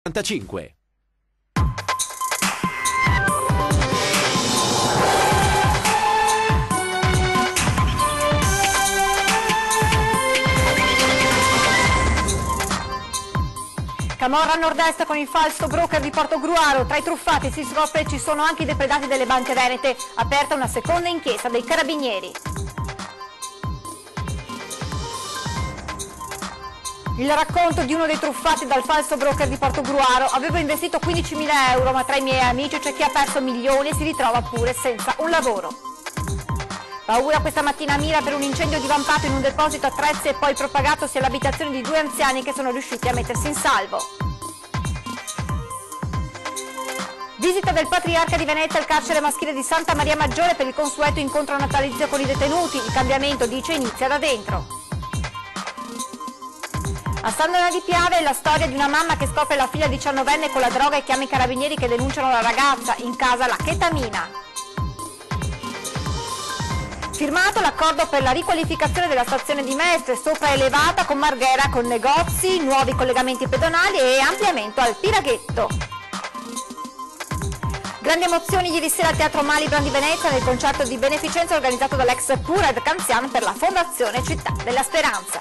45. Camorra Nord-Est con il falso broker di Portogruaro. Tra i truffati si scopre ci sono anche i depredati delle banche venete. Aperta una seconda inchiesta dei carabinieri. Il racconto di uno dei truffati dal falso broker di Portogruaro. Avevo investito 15.000 euro, ma tra i miei amici c'è chi ha perso milioni e si ritrova pure senza un lavoro. Paura questa mattina a Mira per un incendio divampato in un deposito attrezzi e poi propagatosi all'abitazione di due anziani che sono riusciti a mettersi in salvo. Visita del Patriarca di Venezia al carcere maschile di Santa Maria Maggiore per il consueto incontro natalizio con i detenuti. Il cambiamento, dice, inizia da dentro. A Sandona di Piave è la storia di una mamma che scopre la figlia 19enne con la droga e chiama i carabinieri che denunciano la ragazza. In casa la chetamina. Firmato l'accordo per la riqualificazione della stazione di Mestre, sopraelevata con Marghera con negozi, nuovi collegamenti pedonali e ampliamento al Piraghetto. Grandi emozioni ieri sera al Teatro Malibran di Venezia nel concerto di beneficenza organizzato dall'ex Pured Canzian per la Fondazione Città della Speranza.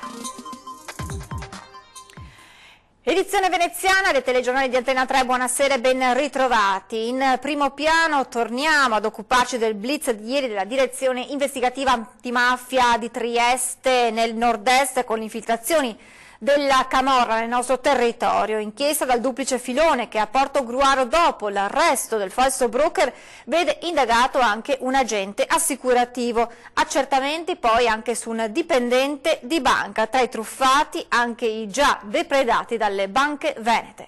Edizione veneziana dei telegiornali di Antena 3, buonasera e ben ritrovati. In primo piano torniamo ad occuparci del blitz di ieri della direzione investigativa antimafia di Trieste nel nord-est con le infiltrazioni della Camorra nel nostro territorio. Inchiesta dal duplice filone che a Portogruaro, dopo l'arresto del falso broker, vede indagato anche un agente assicurativo. Accertamenti poi anche su un dipendente di banca, tra i truffati anche i già depredati dalle banche venete.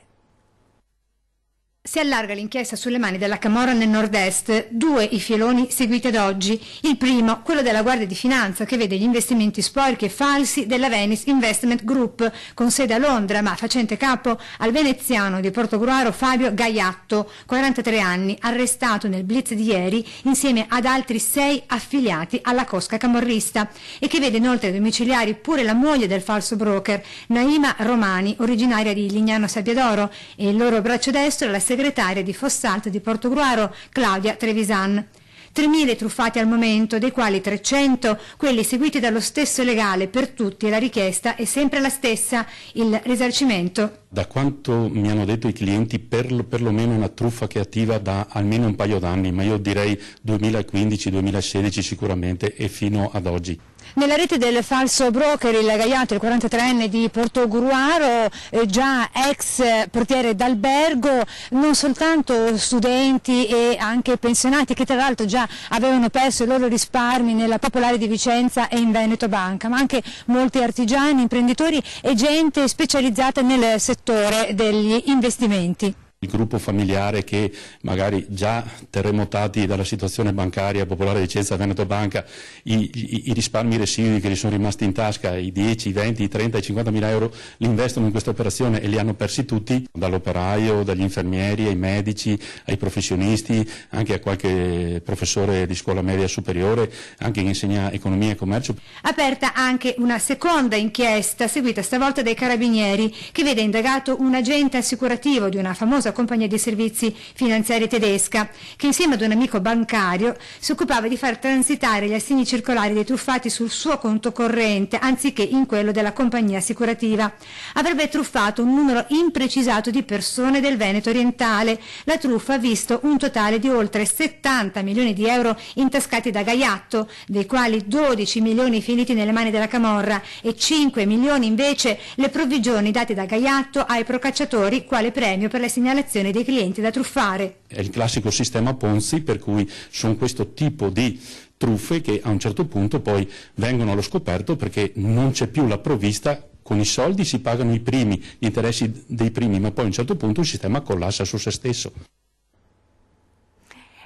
Si allarga l'inchiesta sulle mani della Camorra nel nord-est, due i filoni seguiti ad oggi. Il primo, quello della Guardia di Finanza, che vede gli investimenti sporchi e falsi della Venice Investment Group, con sede a Londra, ma facente capo al veneziano di Portogruaro Fabio Gaiatto, 43 anni, arrestato nel blitz di ieri insieme ad altri 6 affiliati alla cosca camorrista, e che vede inoltre domiciliari pure la moglie del falso broker, Naima Romani, originaria di Lignano Sabbiadoro, e il loro braccio destro, la segretaria di Fossalto di Portogruaro, Claudia Trevisan. 3.000 truffati al momento, dei quali 300 quelli seguiti dallo stesso legale per tutti, e la richiesta è sempre la stessa, il risarcimento. Da quanto mi hanno detto i clienti, perlomeno una truffa che è attiva da almeno un paio d'anni, ma io direi 2015-2016 sicuramente, e fino ad oggi. Nella rete del falso broker il Gaiato, il 43enne di Portogruaro, già ex portiere d'albergo, non soltanto studenti e anche pensionati che tra l'altro già avevano perso i loro risparmi nella Popolare di Vicenza e in Veneto Banca, ma anche molti artigiani, imprenditori e gente specializzata nel settore degli investimenti. Il gruppo familiare che magari già terremotati dalla situazione bancaria, Popolare di Vicenza, Veneto Banca, i risparmi residui che gli sono rimasti in tasca, i 10, i 20, i 30, i 50.000 euro, li investono in questa operazione e li hanno persi tutti, dall'operaio, dagli infermieri, ai medici, ai professionisti, anche a qualche professore di scuola media superiore, anche che insegna economia e commercio. Aperta anche una seconda inchiesta, seguita stavolta dai carabinieri, che vede indagato un agente assicurativo di una famosa compagnia di servizi finanziari tedesca, che insieme ad un amico bancario si occupava di far transitare gli assegni circolari dei truffati sul suo conto corrente anziché in quello della compagnia assicurativa. Avrebbe truffato un numero imprecisato di persone del Veneto orientale. La truffa ha visto un totale di oltre 70 milioni di euro intascati da Gaiatto, dei quali 12 milioni finiti nelle mani della Camorra e 5 milioni invece le provvigioni date da Gaiatto ai procacciatori quale premio per le segnalazioni dei clienti da truffare. È il classico sistema Ponzi, per cui sono questo tipo di truffe che a un certo punto poi vengono allo scoperto perché non c'è più la provvista. Con i soldi si pagano i primi, gli interessi dei primi, ma poi a un certo punto il sistema collassa su se stesso.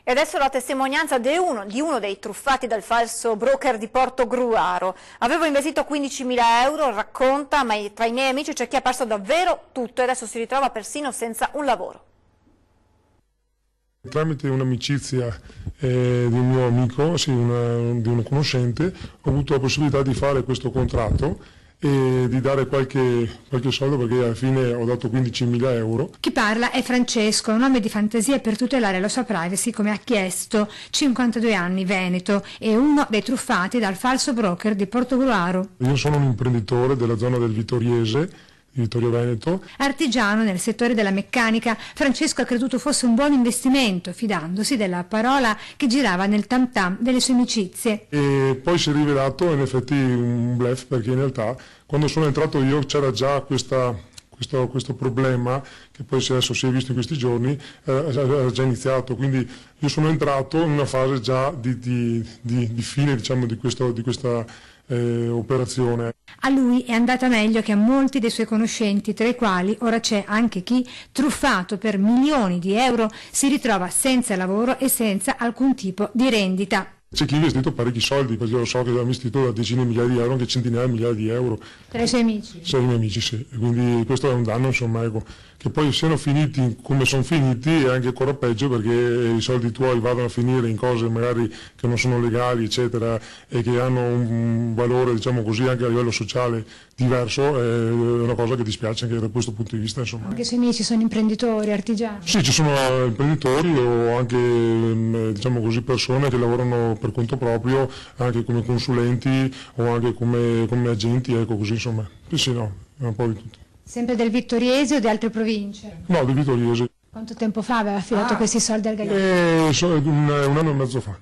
E adesso la testimonianza di uno dei truffati dal falso broker di Portogruaro. Avevo investito 15.000 euro, racconta, ma tra i miei amici c'è chi ha perso davvero tutto e adesso si ritrova persino senza un lavoro. Tramite un'amicizia di un mio amico, sì, di uno conoscente, ho avuto la possibilità di fare questo contratto e di dare qualche soldo, perché alla fine ho dato 15.000 euro. Chi parla è Francesco, un uomo di fantasia per tutelare la sua privacy, come ha chiesto, 52 anni, veneto, e uno dei truffati dal falso broker di Portogruaro. Io sono un imprenditore della zona del Vittoriese, di Vittorio Veneto. Artigiano nel settore della meccanica, Francesco ha creduto fosse un buon investimento, fidandosi della parola che girava nel tam tam delle sue amicizie. E poi si è rivelato in effetti un bluff, perché in realtà quando sono entrato io c'era già questo problema, che poi adesso si è visto in questi giorni, era già iniziato, quindi io sono entrato in una fase già di fine, diciamo, di questa operazione. A lui è andata meglio che a molti dei suoi conoscenti, tra i quali ora c'è anche chi, truffato per milioni di euro, si ritrova senza lavoro e senza alcun tipo di rendita. C'è chi ha investito parecchi soldi, perché io so che ha investito da decine di migliaia di euro, anche centinaia di migliaia di euro. Tra i suoi amici? Tra i miei amici, sì. E quindi questo è un danno, insomma, ecco. Che poi siano finiti come sono finiti è anche ancora peggio, perché i soldi tuoi vadano a finire in cose magari che non sono legali, eccetera, e che hanno un valore, diciamo così, anche a livello sociale diverso, è una cosa che dispiace anche da questo punto di vista, insomma. Anche i suoi amici sono imprenditori, artigiani? Sì, ci sono imprenditori o anche, diciamo così, persone che lavorano per conto proprio, anche come consulenti o anche come agenti, ecco, così, insomma. Sì, no, è un po' di tutto. Sempre del Vittoriese o di altre province? No, del Vittoriese. Quanto tempo fa aveva affidato questi soldi al gagliardo? Un anno e mezzo fa.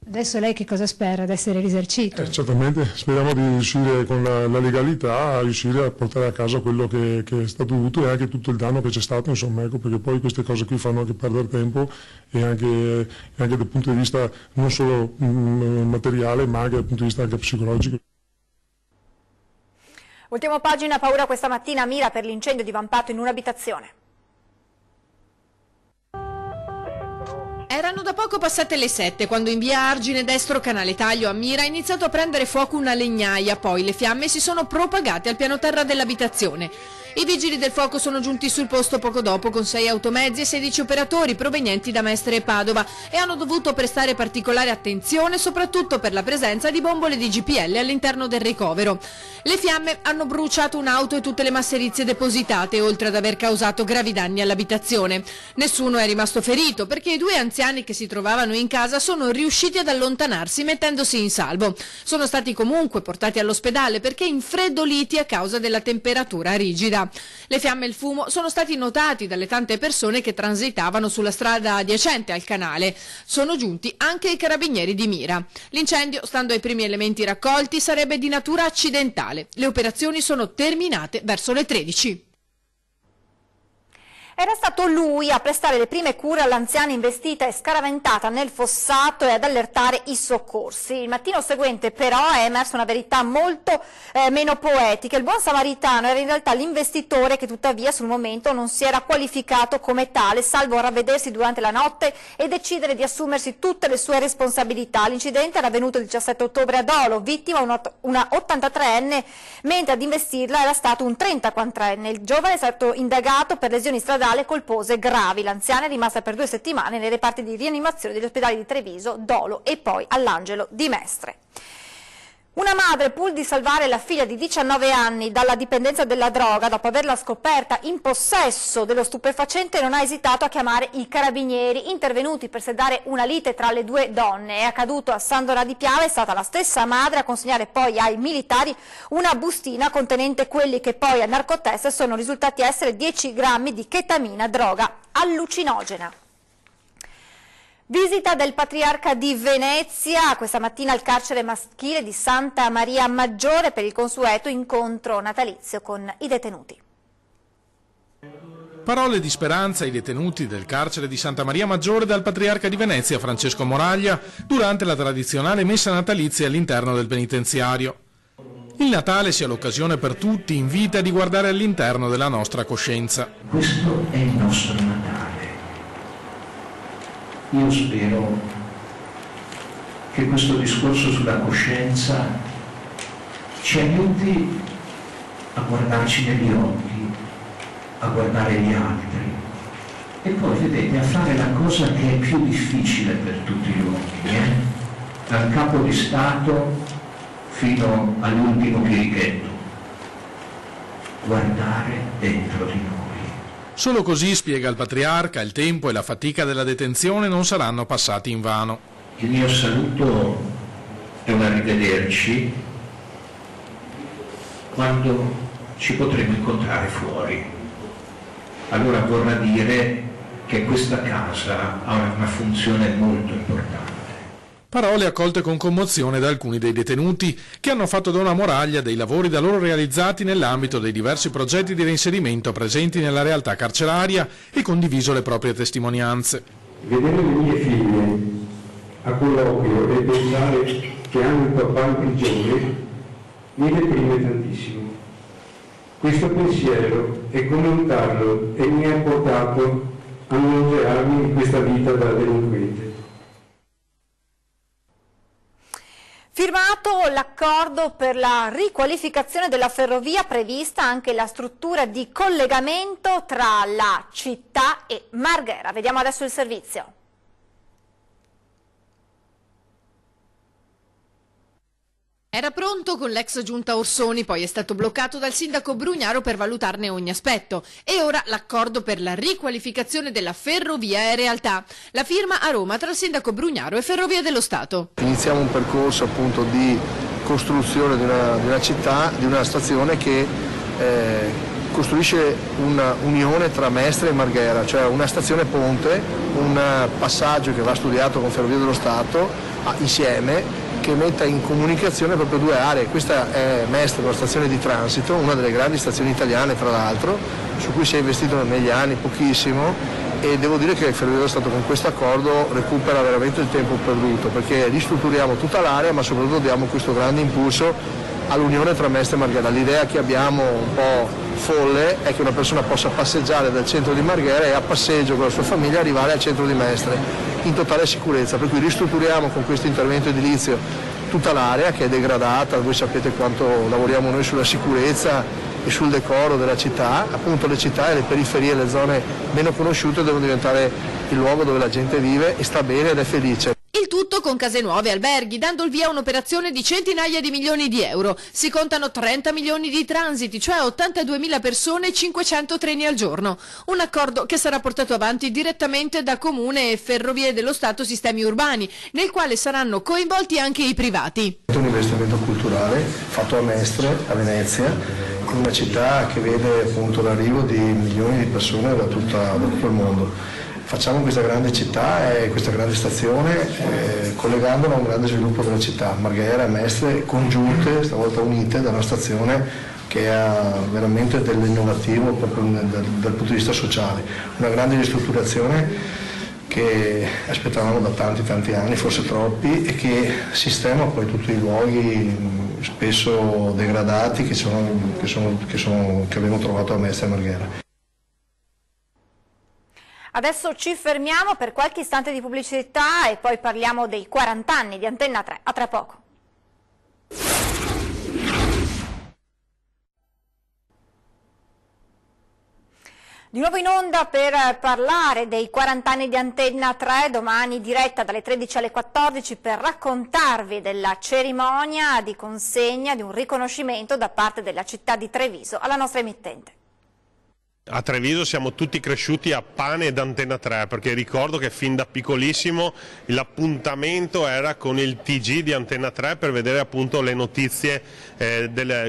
Adesso lei che cosa spera? Ad essere risarcito? Certamente, speriamo di riuscire con la legalità a riuscire a portare a casa quello che è stato dovuto e anche tutto il danno che c'è stato, insomma, ecco, perché poi queste cose qui fanno anche perdere tempo e anche dal punto di vista non solo materiale, ma anche dal punto di vista anche psicologico. Ultima pagina, paura questa mattina a Mira per l'incendio divampato in un'abitazione. Erano da poco passate le 7 quando in via Argine Destro, canale Taglio a Mira, ha iniziato a prendere fuoco una legnaia, poi le fiamme si sono propagate al piano terra dell'abitazione. I vigili del fuoco sono giunti sul posto poco dopo con 6 automezzi e 16 operatori provenienti da Mestre e Padova e hanno dovuto prestare particolare attenzione soprattutto per la presenza di bombole di GPL all'interno del ricovero. Le fiamme hanno bruciato un'auto e tutte le masserizie depositate, oltre ad aver causato gravi danni all'abitazione. Nessuno è rimasto ferito perché i 2 anziani che si trovavano in casa sono riusciti ad allontanarsi mettendosi in salvo. Sono stati comunque portati all'ospedale perché infreddoliti a causa della temperatura rigida. Le fiamme e il fumo sono stati notati dalle tante persone che transitavano sulla strada adiacente al canale. Sono giunti anche i carabinieri di Mira. L'incendio, stando ai primi elementi raccolti, sarebbe di natura accidentale. Le operazioni sono terminate verso le 13. Era stato lui a prestare le prime cure all'anziana investita e scaraventata nel fossato e ad allertare i soccorsi. Il mattino seguente però è emersa una verità molto meno poetica. Il buon samaritano era in realtà l'investitore che tuttavia sul momento non si era qualificato come tale, salvo ravvedersi durante la notte e decidere di assumersi tutte le sue responsabilità. L'incidente era avvenuto il 17 ottobre a Dolo, vittima una 83enne, mentre ad investirla era stato un 34enne. Il giovane è stato indagato per lesioni stradali colpose gravi. L'anziana è rimasta per 2 settimane nei reparti di rianimazione degli ospedali di Treviso, Dolo e poi all'Angelo di Mestre. Una madre, pur di salvare la figlia di 19 anni dalla dipendenza dalla droga, dopo averla scoperta in possesso dello stupefacente, non ha esitato a chiamare i carabinieri, intervenuti per sedare una lite tra le 2 donne. È accaduto a Sandora di Piave, è stata la stessa madre a consegnare poi ai militari una bustina contenente quelli che poi a narcotest sono risultati essere 10 grammi di chetamina, droga allucinogena. Visita del Patriarca di Venezia, questa mattina al carcere maschile di Santa Maria Maggiore per il consueto incontro natalizio con i detenuti. Parole di speranza ai detenuti del carcere di Santa Maria Maggiore dal Patriarca di Venezia Francesco Moraglia durante la tradizionale messa natalizia all'interno del penitenziario. Il Natale sia l'occasione per tutti in vita di guardare all'interno della nostra coscienza. Questo è il nostro Natale. Io spero che questo discorso sulla coscienza ci aiuti a guardarci negli occhi, a guardare gli altri e poi, vedete, a fare la cosa che è più difficile per tutti gli uomini, dal capo di Stato fino all'ultimo chirichetto, guardare dentro di noi. Solo così, spiega il patriarca, il tempo e la fatica della detenzione non saranno passati invano. Il mio saluto è un arrivederci quando ci potremo incontrare fuori. Allora vorrà dire che questa casa ha una funzione molto importante. Parole accolte con commozione da alcuni dei detenuti che hanno fatto dona moraglia dei lavori da loro realizzati nell'ambito dei diversi progetti di reinserimento presenti nella realtà carceraria e condiviso le proprie testimonianze. Vedere le mie figlie a colloquio e pensare che hanno il papà in prigione mi deprime tantissimo. Questo pensiero è come un tarlo e mi ha portato a nausearmi in questa vita da delinquente. Firmato l'accordo per la riqualificazione della ferrovia, prevista anche la struttura di collegamento tra la città e Marghera. Vediamo adesso il servizio. Era pronto con l'ex giunta Orsoni, poi è stato bloccato dal sindaco Brugnaro per valutarne ogni aspetto. E ora l'accordo per la riqualificazione della ferrovia è realtà. La firma a Roma tra il sindaco Brugnaro e Ferrovie dello Stato. Iniziamo un percorso appunto di costruzione di una città, di una stazione che costruisce un'unione tra Mestre e Marghera, cioè una stazione ponte, un passaggio che va studiato con Ferrovie dello Stato insieme, che metta in comunicazione proprio due aree. Questa è Mestre, una stazione di transito, una delle grandi stazioni italiane tra l'altro, su cui si è investito negli anni pochissimo, e devo dire che Ferrovie dello Stato con questo accordo recupera veramente il tempo perduto, perché ristrutturiamo tutta l'area, ma soprattutto diamo questo grande impulso all'unione tra Mestre e Marghera. L'idea che abbiamo un po' folle è che una persona possa passeggiare dal centro di Marghera e a passeggio con la sua famiglia arrivare al centro di Mestre in totale sicurezza, per cui ristrutturiamo con questo intervento edilizio tutta l'area che è degradata. Voi sapete quanto lavoriamo noi sulla sicurezza e sul decoro della città. Appunto le città e le periferie, le zone meno conosciute devono diventare il luogo dove la gente vive e sta bene ed è felice. Il tutto con case nuove e alberghi, dando il via a un'operazione di centinaia di milioni di euro. Si contano 30 milioni di transiti, cioè 82.000 persone e 500 treni al giorno. Un accordo che sarà portato avanti direttamente da Comune e Ferrovie dello Stato Sistemi Urbani, nel quale saranno coinvolti anche i privati. È un investimento culturale fatto a Mestre, a Venezia, in una città che vede appunto l'arrivo di milioni di persone da tutto il mondo. Facciamo questa grande città e questa grande stazione collegandola a un grande sviluppo della città. Marghera e Mestre congiunte, stavolta unite, da una stazione che ha veramente dell'innovativo proprio dal punto di vista sociale. Una grande ristrutturazione che aspettavamo da tanti anni, forse troppi, e che sistema poi tutti i luoghi spesso degradati che abbiamo trovato a Mestre e Marghera. Adesso ci fermiamo per qualche istante di pubblicità e poi parliamo dei 40 anni di Antenna 3. A tra poco. Di nuovo in onda per parlare dei 40 anni di Antenna 3, domani diretta dalle 13 alle 14 per raccontarvi della cerimonia di consegna di un riconoscimento da parte della città di Treviso alla nostra emittente. A Treviso siamo tutti cresciuti a pane ed Antenna 3, perché ricordo che fin da piccolissimo l'appuntamento era con il TG di Antenna 3 per vedere appunto le notizie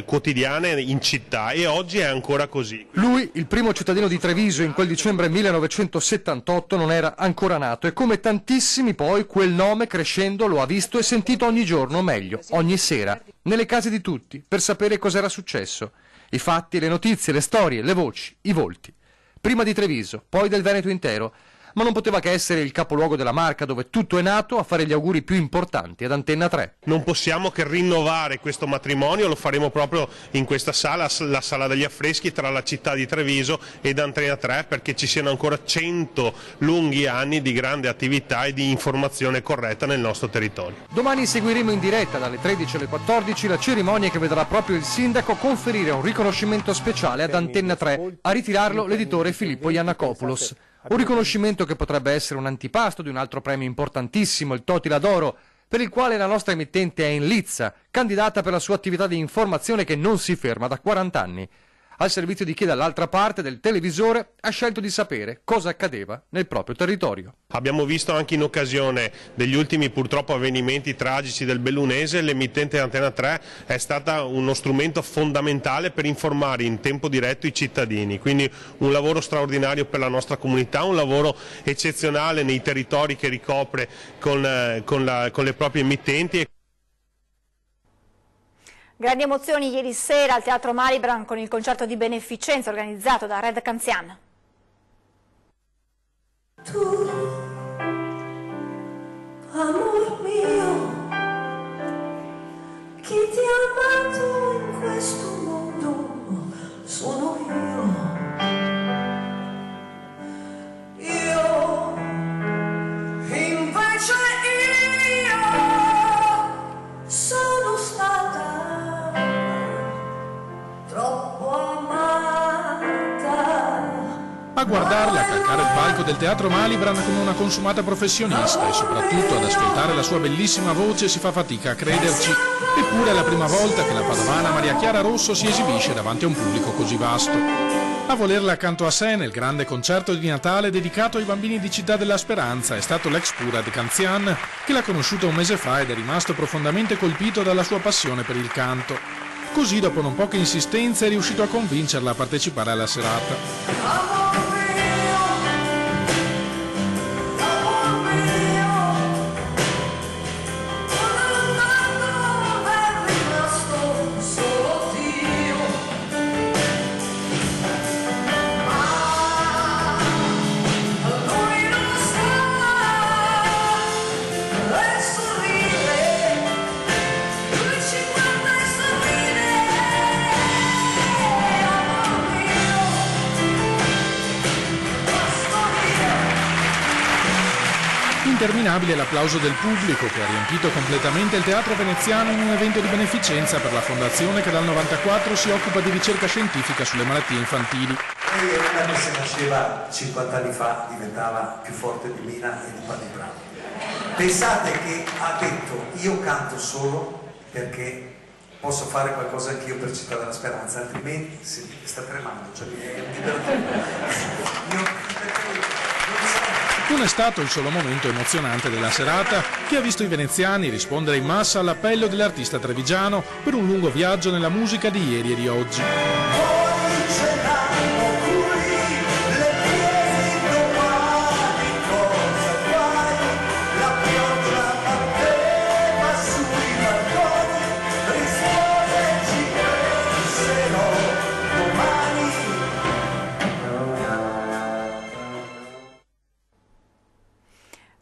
quotidiane in città, e oggi è ancora così. Lui, il primo cittadino di Treviso in quel dicembre 1978, non era ancora nato e come tantissimi poi quel nome crescendo lo ha visto e sentito ogni giorno, meglio, ogni sera, nelle case di tutti, per sapere cos'era successo. I fatti, le notizie, le storie, le voci, i volti. Prima di Treviso, poi del Veneto intero, ma non poteva che essere il capoluogo della Marca dove tutto è nato a fare gli auguri più importanti ad Antenna 3. Non possiamo che rinnovare questo matrimonio, lo faremo proprio in questa sala, la sala degli affreschi tra la città di Treviso ed Antenna 3, perché ci siano ancora 100 lunghi anni di grande attività e di informazione corretta nel nostro territorio. Domani seguiremo in diretta dalle 13 alle 14 la cerimonia che vedrà proprio il sindaco conferire un riconoscimento speciale ad Antenna 3, a ritirarlo l'editore Filippo Iannakopoulos. Un riconoscimento che potrebbe essere un antipasto di un altro premio importantissimo, il Totila d'Oro, per il quale la nostra emittente è in lizza, candidata per la sua attività di informazione che non si ferma da 40 anni, al servizio di chi dall'altra parte del televisore ha scelto di sapere cosa accadeva nel proprio territorio. Abbiamo visto anche in occasione degli ultimi purtroppo avvenimenti tragici del Bellunese, l'emittente Antena 3 è stata uno strumento fondamentale per informare in tempo diretto i cittadini, quindi un lavoro straordinario per la nostra comunità, un lavoro eccezionale nei territori che ricopre con le proprie emittenti. Grandi emozioni ieri sera al Teatro Malibran con il concerto di beneficenza organizzato da Red Canzian. Tu, amor mio, chi ti ha amato in questo mondo sono io invece sono stata troppo amata. A guardarla calcare il palco del Teatro Malibran come una consumata professionista e soprattutto ad ascoltare la sua bellissima voce si fa fatica a crederci. Eppure è la prima volta che la padovana Maria Chiara Rosso si esibisce davanti a un pubblico così vasto. A volerla accanto a sé nel grande concerto di Natale dedicato ai bambini di Città della Speranza è stato l'ex Pura di Canzian, che l'ha conosciuta un mese fa ed è rimasto profondamente colpito dalla sua passione per il canto. Così, dopo non poche insistenze, è riuscito a convincerla a partecipare alla serata. Interminabile l'applauso del pubblico che ha riempito completamente il teatro veneziano in un evento di beneficenza per la fondazione che dal 94 si occupa di ricerca scientifica sulle malattie infantili. Lei è una che se nasceva 50 anni fa diventava più forte di Mina e di Patti Bravo. Pensate che ha detto io canto solo perché posso fare qualcosa anch'io per Città della Speranza, altrimenti sta tremando, cioè è un divertimento. Non è stato il solo momento emozionante della serata che ha visto i veneziani rispondere in massa all'appello dell'artista trevigiano per un lungo viaggio nella musica di ieri e di oggi.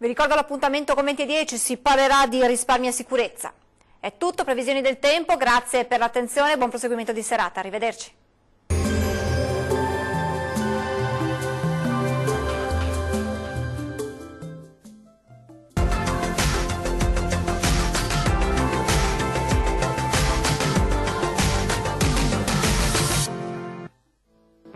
Vi ricordo l'appuntamento con 20:10, si parlerà di risparmio e sicurezza. È tutto, previsioni del tempo, grazie per l'attenzione e buon proseguimento di serata, arrivederci.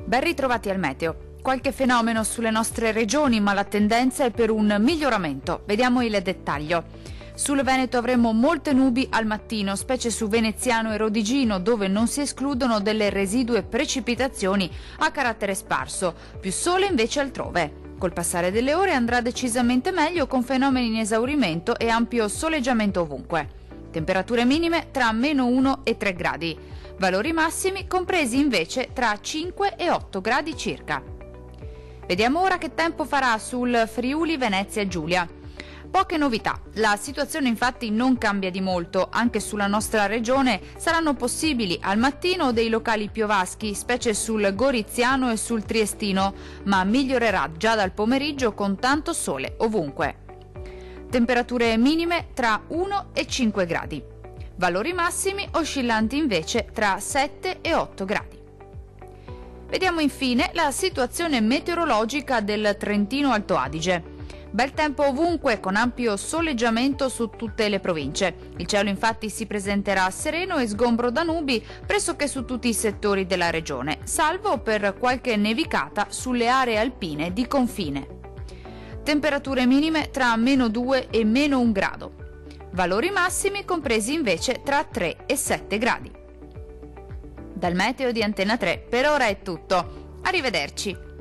Ben ritrovati al meteo. Qualche fenomeno sulle nostre regioni, ma la tendenza è per un miglioramento. Vediamo il dettaglio. Sul Veneto avremo molte nubi al mattino, specie su Veneziano e Rodigino, dove non si escludono delle residue precipitazioni a carattere sparso. Più sole invece altrove. Col passare delle ore andrà decisamente meglio, con fenomeni in esaurimento e ampio soleggiamento ovunque. Temperature minime tra -1 e 3 gradi. Valori massimi compresi invece tra 5 e 8 gradi circa. Vediamo ora che tempo farà sul Friuli Venezia Giulia. Poche novità, la situazione infatti non cambia di molto, anche sulla nostra regione saranno possibili al mattino dei locali piovaschi, specie sul Goriziano e sul Triestino, ma migliorerà già dal pomeriggio con tanto sole ovunque. Temperature minime tra 1 e 5 gradi, valori massimi oscillanti invece tra 7 e 8 gradi. Vediamo infine la situazione meteorologica del Trentino Alto Adige. Bel tempo ovunque con ampio soleggiamento su tutte le province. Il cielo infatti si presenterà sereno e sgombro da nubi pressoché su tutti i settori della regione, salvo per qualche nevicata sulle aree alpine di confine. Temperature minime tra -2 e -1 grado. valori massimi compresi invece tra 3 e 7 gradi. Dal meteo di Antena 3 per ora è tutto. Arrivederci.